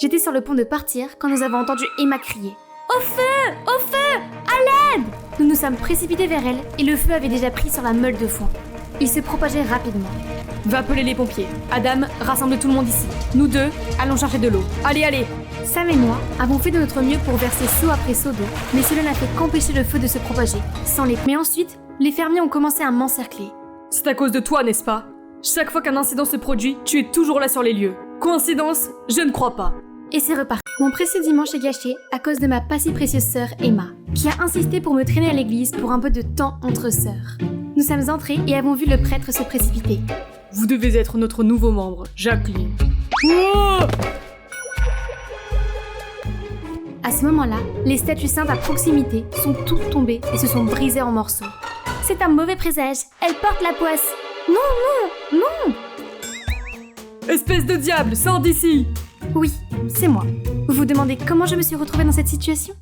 J'étais sur le pont de partir quand nous avons entendu Emma crier « Au feu! Au feu! À l'aide !» Nous nous sommes précipités vers elle et le feu avait déjà pris sur la meule de foin. Il se propageait rapidement. « Va appeler les pompiers. Adam, rassemble tout le monde ici. Nous deux, allons chercher de l'eau. Allez, allez !» Sam et moi avons fait de notre mieux pour verser seau après seau d'eau, mais cela n'a fait qu'empêcher le feu de se propager, sans les... Mais ensuite, les fermiers ont commencé à m'encercler. « C'est à cause de toi, n'est-ce pas ? Chaque fois qu'un incident se produit, tu es toujours là sur les lieux. Coïncidence ? Je ne crois pas. » Et c'est reparti. Mon précieux dimanche est gâché à cause de ma pas si précieuse sœur Emma, qui a insisté pour me traîner à l'église pour un peu de temps entre sœurs. Nous sommes entrés et avons vu le prêtre se précipiter. « Vous devez être notre nouveau membre, Jacqueline. » Oh ! À ce moment-là, les statues saintes à proximité sont toutes tombées et se sont brisées en morceaux. C'est un mauvais présage, elle porte la poisse. Non, non, non! Espèce de diable, sors d'ici! Oui, c'est moi. Vous vous demandez comment je me suis retrouvée dans cette situation ?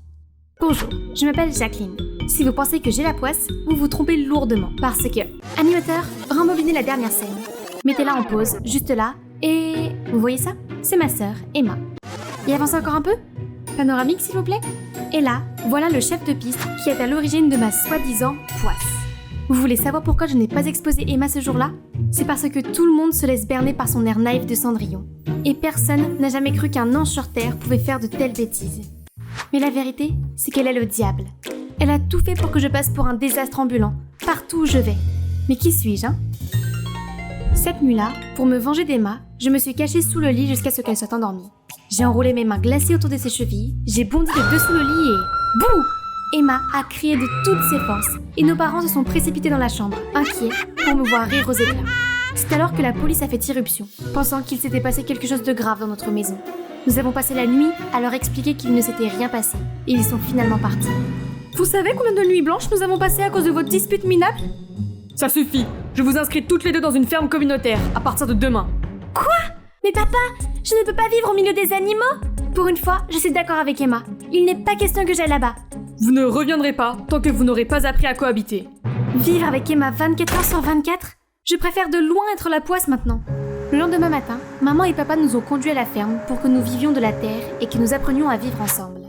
Bonjour, je m'appelle Jacqueline. Si vous pensez que j'ai la poisse, vous vous trompez lourdement. Parce que, animateur, rembobinez la dernière scène. Mettez-la en pause, juste là, et... Vous voyez ça ? C'est ma sœur, Emma. Et avancez encore un peu ? Panoramique, s'il vous plaît ? Et là, voilà le chef de piste qui est à l'origine de ma soi-disant poisse. Vous voulez savoir pourquoi je n'ai pas exposé Emma ce jour-là ? C'est parce que tout le monde se laisse berner par son air naïf de Cendrillon. Et personne n'a jamais cru qu'un ange sur terre pouvait faire de telles bêtises. Mais la vérité, c'est qu'elle est le diable. Elle a tout fait pour que je passe pour un désastre ambulant, partout où je vais. Mais qui suis-je, hein ? Cette nuit-là, pour me venger d'Emma, je me suis cachée sous le lit jusqu'à ce qu'elle soit endormie. J'ai enroulé mes mains glacées autour de ses chevilles, j'ai bondi de dessous le lit et... Bouh ! Emma a crié de toutes ses forces et nos parents se sont précipités dans la chambre, inquiets, pour me voir rire aux éclats. C'est alors que la police a fait irruption, pensant qu'il s'était passé quelque chose de grave dans notre maison. Nous avons passé la nuit à leur expliquer qu'il ne s'était rien passé, et ils sont finalement partis. Vous savez combien de nuits blanches nous avons passées à cause de votre dispute minable ? Ça suffit, je vous inscris toutes les deux dans une ferme communautaire, à partir de demain. Quoi ? Mais papa, je ne peux pas vivre au milieu des animaux ? Pour une fois, je suis d'accord avec Emma. Il n'est pas question que j'aille là-bas. Vous ne reviendrez pas tant que vous n'aurez pas appris à cohabiter. Vivre avec Emma 24 heures sur 24 ? Je préfère de loin être la poisse maintenant. Le lendemain matin, maman et papa nous ont conduits à la ferme pour que nous vivions de la terre et que nous apprenions à vivre ensemble.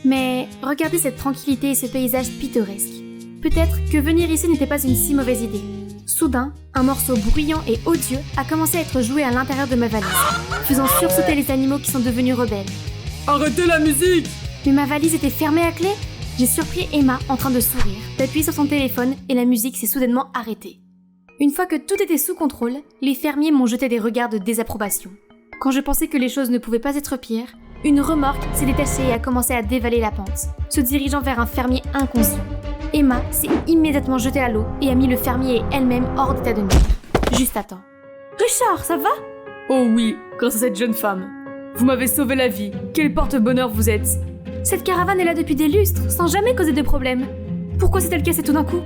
Mais regardez cette tranquillité et ce paysage pittoresque. Peut-être que venir ici n'était pas une si mauvaise idée. Soudain, un morceau bruyant et odieux a commencé à être joué à l'intérieur de ma valise, faisant sursauter les animaux qui sont devenus rebelles. Arrêtez la musique ! Mais ma valise était fermée à clé. J'ai surpris Emma en train de sourire, d'appuyer sur son téléphone et la musique s'est soudainement arrêtée. Une fois que tout était sous contrôle, les fermiers m'ont jeté des regards de désapprobation. Quand je pensais que les choses ne pouvaient pas être pires, une remorque s'est détachée et a commencé à dévaler la pente, se dirigeant vers un fermier inconscient. Emma s'est immédiatement jetée à l'eau et a mis le fermier et elle-même hors d'état de nuire. Juste à temps. « Richard, ça va ?» Oh oui, grâce à cette jeune femme. Vous m'avez sauvé la vie. Quel porte-bonheur vous êtes. Cette caravane est là depuis des lustres, sans jamais causer de problème. Pourquoi s'est-elle cassée tout d'un coup ?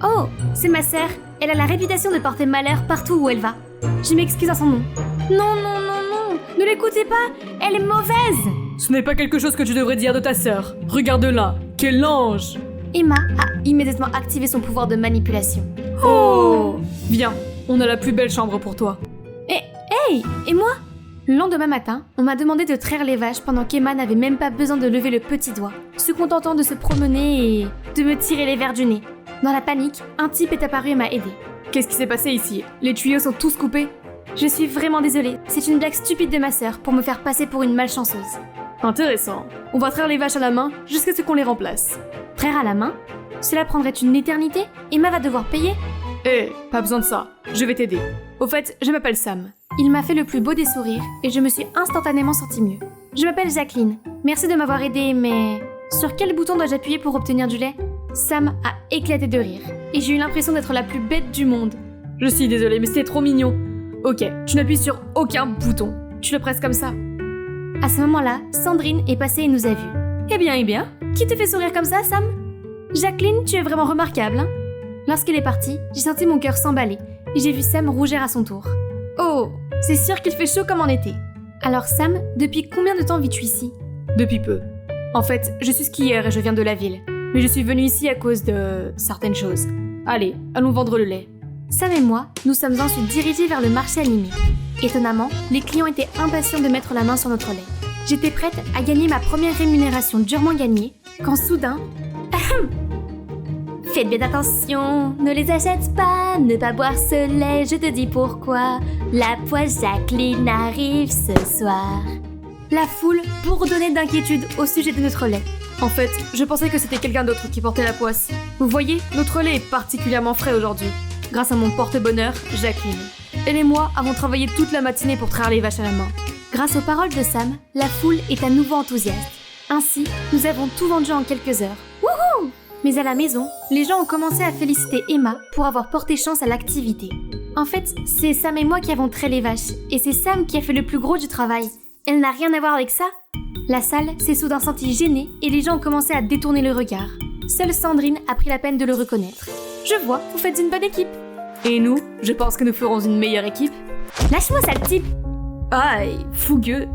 Oh, c'est ma sœur. Elle a la réputation de porter malheur partout où elle va. Je m'excuse à son nom. Non, non, non, non. Ne l'écoutez pas. Elle est mauvaise. Ce n'est pas quelque chose que tu devrais dire de ta sœur. Regarde-la. Quel ange. Emma a immédiatement activé son pouvoir de manipulation. Oh ! Viens, on a la plus belle chambre pour toi. Hey, et moi ? Le lendemain matin, on m'a demandé de traire les vaches pendant qu'Emma n'avait même pas besoin de lever le petit doigt, se contentant de se promener et de me tirer les verres du nez. Dans la panique, un type est apparu et m'a aidé. Qu'est-ce qui s'est passé ici ? Les tuyaux sont tous coupés ? Je suis vraiment désolée, c'est une blague stupide de ma sœur pour me faire passer pour une malchanceuse. Intéressant. On va traire les vaches à la main jusqu'à ce qu'on les remplace. Traire à la main ? Cela prendrait une éternité ? Emma va devoir payer ? Pas besoin de ça. Je vais t'aider. Au fait, je m'appelle Sam. Il m'a fait le plus beau des sourires et je me suis instantanément sentie mieux. Je m'appelle Jacqueline. Merci de m'avoir aidée, mais... Sur quel bouton dois-je appuyer pour obtenir du lait ? Sam a éclaté de rire et j'ai eu l'impression d'être la plus bête du monde. Je suis désolée, mais c'était trop mignon. Ok, tu n'appuies sur aucun bouton. Tu le presses comme ça. À ce moment-là, Sandrine est passée et nous a vus. Eh bien, qui te fait sourire comme ça, Sam ? Jacqueline, tu es vraiment remarquable, hein ? Lorsqu'elle est partie, j'ai senti mon cœur s'emballer et j'ai vu Sam rougir à son tour. Oh, c'est sûr qu'il fait chaud comme en été. Alors Sam, depuis combien de temps vis-tu ici ? Depuis peu. En fait, je suis skieur et je viens de la ville. Mais je suis venue ici à cause de... certaines choses. Allez, allons vendre le lait. Sam et moi, nous sommes ensuite dirigés vers le marché animé. Étonnamment, les clients étaient impatients de mettre la main sur notre lait. J'étais prête à gagner ma première rémunération durement gagnée, quand soudain... Faites bien attention, ne les achète pas, ne pas boire ce lait, je te dis pourquoi. La poisse Jacqueline arrive ce soir. La foule bourdonnait d'inquiétude au sujet de notre lait. En fait, je pensais que c'était quelqu'un d'autre qui portait la poisse. Vous voyez, notre lait est particulièrement frais aujourd'hui, grâce à mon porte-bonheur, Jacqueline. Elle et moi avons travaillé toute la matinée pour traire les vaches à la main. Grâce aux paroles de Sam, la foule est à nouveau enthousiaste. Ainsi, nous avons tout vendu en quelques heures. Wouhou! Mais à la maison, les gens ont commencé à féliciter Emma pour avoir porté chance à l'activité. En fait, c'est Sam et moi qui avons traité les vaches, et c'est Sam qui a fait le plus gros du travail. Elle n'a rien à voir avec ça. La salle s'est soudain sentie gênée et les gens ont commencé à détourner le regard. Seule Sandrine a pris la peine de le reconnaître. Je vois, vous faites une bonne équipe. Et nous, je pense que nous ferons une meilleure équipe. Lâche-moi, sale type! Aïe, fougueux.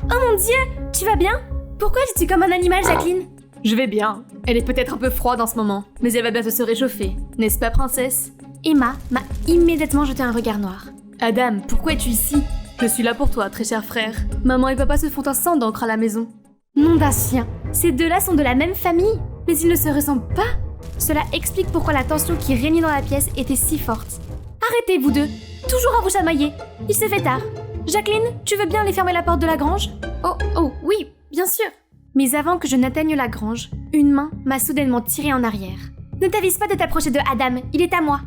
Oh mon Dieu, tu vas bien? Pourquoi es-tu comme un animal, Jacqueline? Je vais bien. Elle est peut-être un peu froide en ce moment, mais elle va bientôt se réchauffer. N'est-ce pas, princesse? Emma m'a immédiatement jeté un regard noir. Adam, pourquoi es-tu ici? Je suis là pour toi, très cher frère. Maman et papa se font un sang d'encre à la maison. Nom d'un chien, ces deux-là sont de la même famille, mais ils ne se ressemblent pas. Cela explique pourquoi la tension qui régnait dans la pièce était si forte. Arrêtez, vous deux, toujours à vous chamailler. Il se fait tard. Jacqueline, tu veux bien aller fermer la porte de la grange? Oh, oui, bien sûr. Mais avant que je n'atteigne la grange, une main m'a soudainement tirée en arrière. Ne t'avise pas de t'approcher de Adam, il est à moi.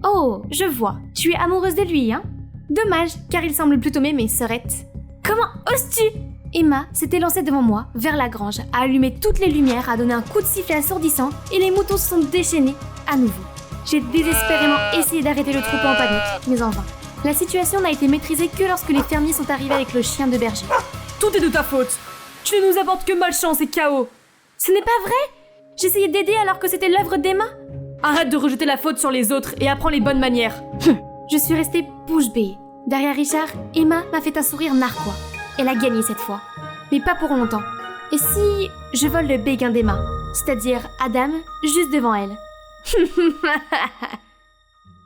Oh, je vois, tu es amoureuse de lui, hein? Dommage, car il semble plutôt m'aimer, Sorette. Comment oses-tu? Emma s'était lancée devant moi, vers la grange, a allumé toutes les lumières, a donné un coup de sifflet assourdissant, et les moutons se sont déchaînés, à nouveau. J'ai désespérément essayé d'arrêter le troupeau en panique, mais en vain. La situation n'a été maîtrisée que lorsque les fermiers sont arrivés avec le chien de berger. Tout est de ta faute. Tu ne nous apportes que malchance et chaos. Ce n'est pas vrai? J'essayais d'aider alors que c'était l'œuvre d'Emma. Arrête de rejeter la faute sur les autres et apprends les bonnes manières. Je suis restée bouche bée. Derrière Richard, Emma m'a fait un sourire narquois. Elle a gagné cette fois. Mais pas pour longtemps. Et si je vole le béguin d'Emma, c'est-à-dire Adam, juste devant elle?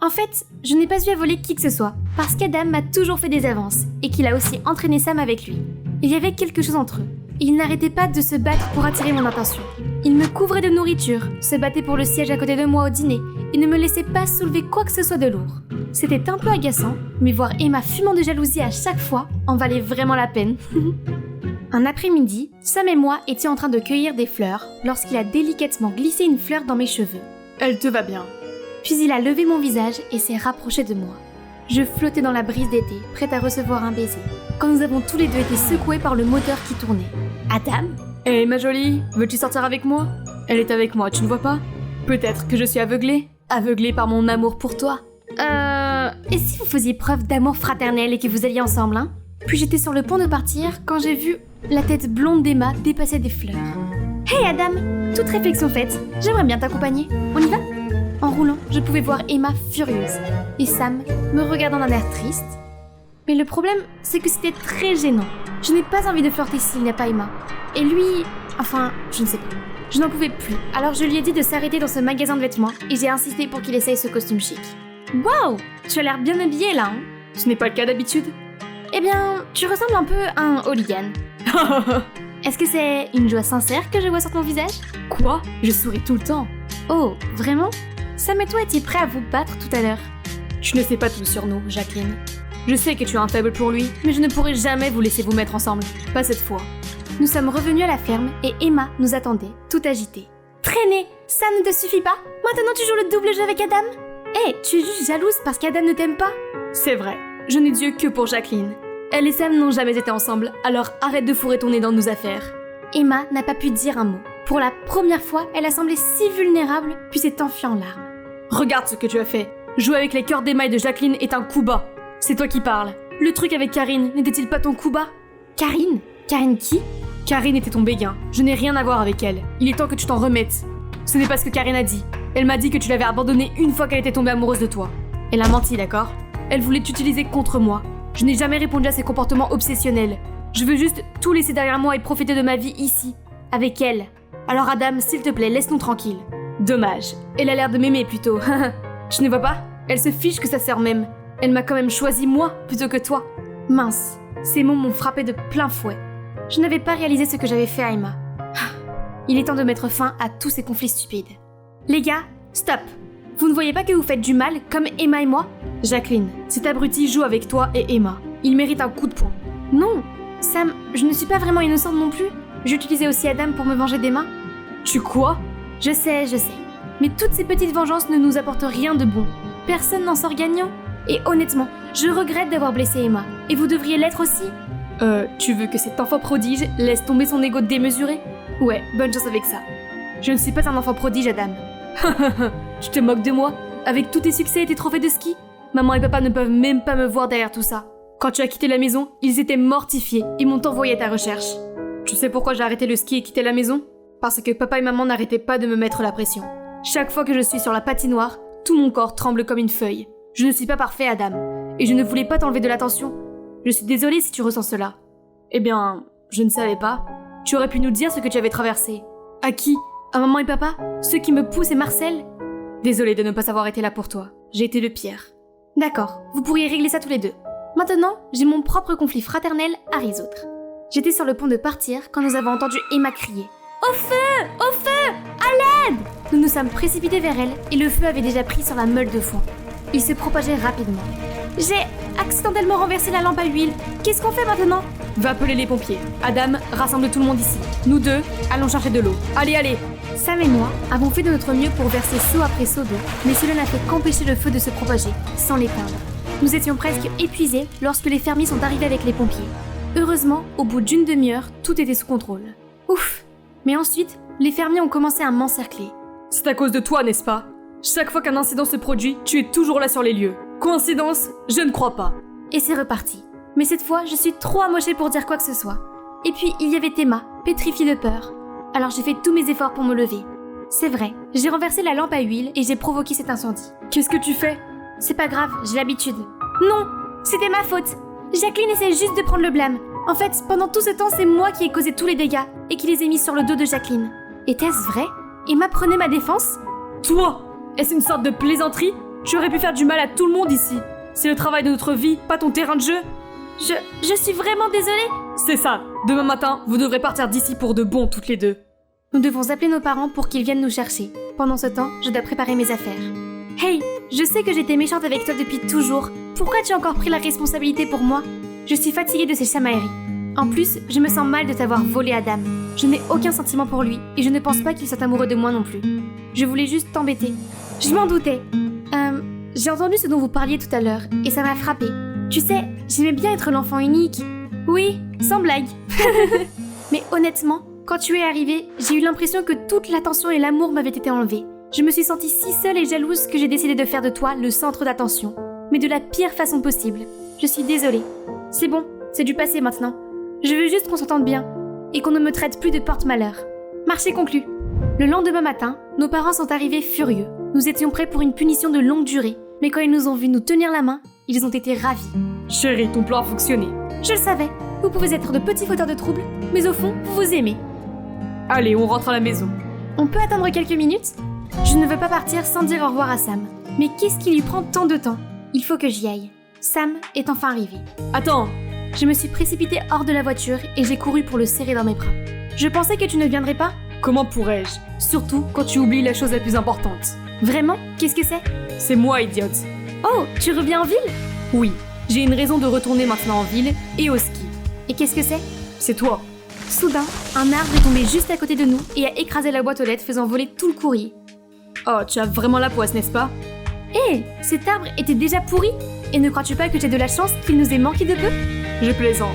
En fait, je n'ai pas eu à voler qui que ce soit, parce qu'Adam m'a toujours fait des avances, et qu'il a aussi entraîné Sam avec lui. Il y avait quelque chose entre eux. Il n'arrêtait pas de se battre pour attirer mon attention. Il me couvrait de nourriture, se battait pour le siège à côté de moi au dîner, et ne me laissait pas soulever quoi que ce soit de lourd. C'était un peu agaçant, mais voir Emma fumant de jalousie à chaque fois en valait vraiment la peine. Un après-midi, Sam et moi étions en train de cueillir des fleurs lorsqu'il a délicatement glissé une fleur dans mes cheveux. Elle te va bien. Puis il a levé mon visage et s'est rapproché de moi. Je flottais dans la brise d'été, prête à recevoir un baiser, quand nous avons tous les deux été secoués par le moteur qui tournait. Adam? Hé, ma jolie, veux-tu sortir avec moi? Elle est avec moi, tu ne vois pas? Peut-être que je suis aveuglée? Aveuglée par mon amour pour toi. Et si vous faisiez preuve d'amour fraternel et que vous alliez ensemble, hein? Puis j'étais sur le point de partir quand j'ai vu la tête blonde d'Emma dépasser des fleurs. Hey Adam, toute réflexion faite, j'aimerais bien t'accompagner. On y va? En roulant, je pouvais voir Emma furieuse et Sam me regardant d'un air triste. Mais le problème, c'est que c'était très gênant. Je n'ai pas envie de flirter s'il n'y a pas Emma. Et lui, enfin, je ne sais pas. Je n'en pouvais plus, alors je lui ai dit de s'arrêter dans ce magasin de vêtements et j'ai insisté pour qu'il essaye ce costume chic. Waouh, tu as l'air bien habillée là, hein? Ce n'est pas le cas d'habitude. Eh bien, tu ressembles un peu à un hooligan. Est-ce que c'est une joie sincère que je vois sur ton visage? Quoi? Je souris tout le temps. Oh, vraiment? Sam et toi étiez prêts à vous battre tout à l'heure. Tu ne sais pas tout sur nous, Jacqueline. Je sais que tu as un faible pour lui, mais je ne pourrai jamais vous laisser vous mettre ensemble. Pas cette fois. Nous sommes revenus à la ferme et Emma nous attendait, tout agitée. Traîner, ça ne te suffit pas? Maintenant tu joues le double jeu avec Adam? Hé, tu es juste jalouse parce qu'Adam ne t'aime pas? C'est vrai, je n'ai Dieu que pour Jacqueline. Elle et Sam n'ont jamais été ensemble, alors arrête de fourrer ton nez dans nos affaires. Emma n'a pas pu dire un mot. Pour la première fois, elle a semblé si vulnérable, puis s'est enfuie en larmes. Regarde ce que tu as fait. Jouer avec les cœurs d'Emma et de Jacqueline est un coup bas. C'est toi qui parles. Le truc avec Karine n'était-il pas ton coup bas? Karine? Karine qui? Karine était ton béguin. Je n'ai rien à voir avec elle. Il est temps que tu t'en remettes. Ce n'est pas ce que Karine a dit. Elle m'a dit que tu l'avais abandonnée une fois qu'elle était tombée amoureuse de toi. Elle a menti, d'accord? Elle voulait t'utiliser contre moi. Je n'ai jamais répondu à ses comportements obsessionnels. Je veux juste tout laisser derrière moi et profiter de ma vie ici, avec elle. Alors Adam, s'il te plaît, laisse-nous tranquille. Dommage. Elle a l'air de m'aimer plutôt. Tu ne vois pas? Elle se fiche que sa sœur m'aime. Elle m'a quand même choisi moi plutôt que toi. Mince, ces mots m'ont frappé de plein fouet. Je n'avais pas réalisé ce que j'avais fait à Emma. Il est temps de mettre fin à tous ces conflits stupides. Les gars, stop! Vous ne voyez pas que vous faites du mal, comme Emma et moi? Jacqueline, cet abruti joue avec toi et Emma. Il mérite un coup de poing. Non, Sam, je ne suis pas vraiment innocente non plus. J'utilisais aussi Adam pour me venger d'Emma. Tu quoi? Je sais. Mais toutes ces petites vengeances ne nous apportent rien de bon. Personne n'en sort gagnant. Et honnêtement, je regrette d'avoir blessé Emma. Et vous devriez l'être aussi. Tu veux que cet enfant prodige laisse tomber son ego démesuré? Ouais, bonne chance avec ça. Je ne suis pas un enfant prodige, Adam. Tu te moques de moi? Avec tous tes succès et tes trophées de ski? Maman et papa ne peuvent même pas me voir derrière tout ça. Quand tu as quitté la maison, ils étaient mortifiés et m'ont envoyé à ta recherche. Tu sais pourquoi j'ai arrêté le ski et quitté la maison? Parce que papa et maman n'arrêtaient pas de me mettre la pression. Chaque fois que je suis sur la patinoire, tout mon corps tremble comme une feuille. Je ne suis pas parfait, Adam. Et je ne voulais pas t'enlever de l'attention. Je suis désolée si tu ressens cela. Eh bien, je ne savais pas. Tu aurais pu nous dire ce que tu avais traversé. À qui? À maman et papa? Ceux qui me poussent et Marcel? Désolée de ne pas avoir été là pour toi. J'ai été le pire. D'accord, vous pourriez régler ça tous les deux. Maintenant, j'ai mon propre conflit fraternel à résoudre. J'étais sur le pont de partir quand nous avons entendu Emma crier. Au feu! Au feu! À l'aide! Nous nous sommes précipités vers elle et le feu avait déjà pris sur la meule de foin. Il se propageait rapidement. J'ai accidentellement renversé la lampe à huile. Qu'est-ce qu'on fait maintenant? Va appeler les pompiers. Adam, rassemble tout le monde ici. Nous deux, allons chercher de l'eau. Allez! Sam et moi avons fait de notre mieux pour verser seau après seau d'eau, mais cela n'a fait qu'empêcher le feu de se propager, sans l'éteindre. Nous étions presque épuisés lorsque les fermiers sont arrivés avec les pompiers. Heureusement, au bout d'une demi-heure, tout était sous contrôle. Ouf! Mais ensuite, les fermiers ont commencé à m'encercler. C'est à cause de toi, n'est-ce pas? Chaque fois qu'un incident se produit, tu es toujours là sur les lieux. Coïncidence? Je ne crois pas. Et c'est reparti. Mais cette fois, je suis trop amochée pour dire quoi que ce soit. Et puis, il y avait Emma, pétrifiée de peur. Alors j'ai fait tous mes efforts pour me lever. C'est vrai, j'ai renversé la lampe à huile et j'ai provoqué cet incendie. Qu'est-ce que tu fais? C'est pas grave, j'ai l'habitude. Non, c'était ma faute. Jacqueline essaie juste de prendre le blâme. En fait, pendant tout ce temps, c'est moi qui ai causé tous les dégâts et qui les ai mis sur le dos de Jacqueline. Était-ce vrai? Emma prenait ma défense? Toi? Est-ce une sorte de plaisanterie? Tu aurais pu faire du mal à tout le monde ici. C'est le travail de notre vie, pas ton terrain de jeu. Je suis vraiment désolée. C'est ça. Demain matin, vous devrez partir d'ici pour de bon toutes les deux. Nous devons appeler nos parents pour qu'ils viennent nous chercher. Pendant ce temps, je dois préparer mes affaires. Hey, je sais que j'étais méchante avec toi depuis toujours. Pourquoi tu as encore pris la responsabilité pour moi? Je suis fatiguée de ces chamailleries. En plus, je me sens mal de t'avoir volé Adam. Je n'ai aucun sentiment pour lui et je ne pense pas qu'il soit amoureux de moi non plus. Je voulais juste t'embêter. Je m'en doutais. J'ai entendu ce dont vous parliez tout à l'heure et ça m'a frappée. Tu sais, j'aimais bien être l'enfant unique. Oui, sans blague. Mais honnêtement, quand tu es arrivé, j'ai eu l'impression que toute l'attention et l'amour m'avaient été enlevés. Je me suis sentie si seule et jalouse que j'ai décidé de faire de toi le centre d'attention. Mais de la pire façon possible. Je suis désolée. C'est bon, c'est du passé maintenant. Je veux juste qu'on s'entende bien et qu'on ne me traite plus de porte-malheur. Marché conclu. Le lendemain matin, nos parents sont arrivés furieux. Nous étions prêts pour une punition de longue durée, mais quand ils nous ont vus nous tenir la main, ils ont été ravis. Chérie, ton plan a fonctionné. Je le savais. Vous pouvez être de petits fauteurs de troubles, mais au fond, vous vous aimez. Allez, on rentre à la maison. On peut attendre quelques minutes? Je ne veux pas partir sans dire au revoir à Sam. Mais qu'est-ce qui lui prend tant de temps? Il faut que j'y aille. Sam est enfin arrivé. Attends! Je me suis précipitée hors de la voiture et j'ai couru pour le serrer dans mes bras. Je pensais que tu ne viendrais pas? Comment pourrais-je? Surtout quand tu oublies la chose la plus importante. Vraiment? Qu'est-ce que c'est? C'est moi, idiote. Oh, tu reviens en ville? Oui, j'ai une raison de retourner maintenant en ville et au ski. Et qu'est-ce que c'est? C'est toi. Soudain, un arbre est tombé juste à côté de nous et a écrasé la boîte aux lettres faisant voler tout le courrier. Oh, tu as vraiment la poisse, n'est-ce pas? Hé, cet arbre était déjà pourri? Et ne crois-tu pas que j'ai de la chance qu'il nous ait manqué de peu? Je plaisante.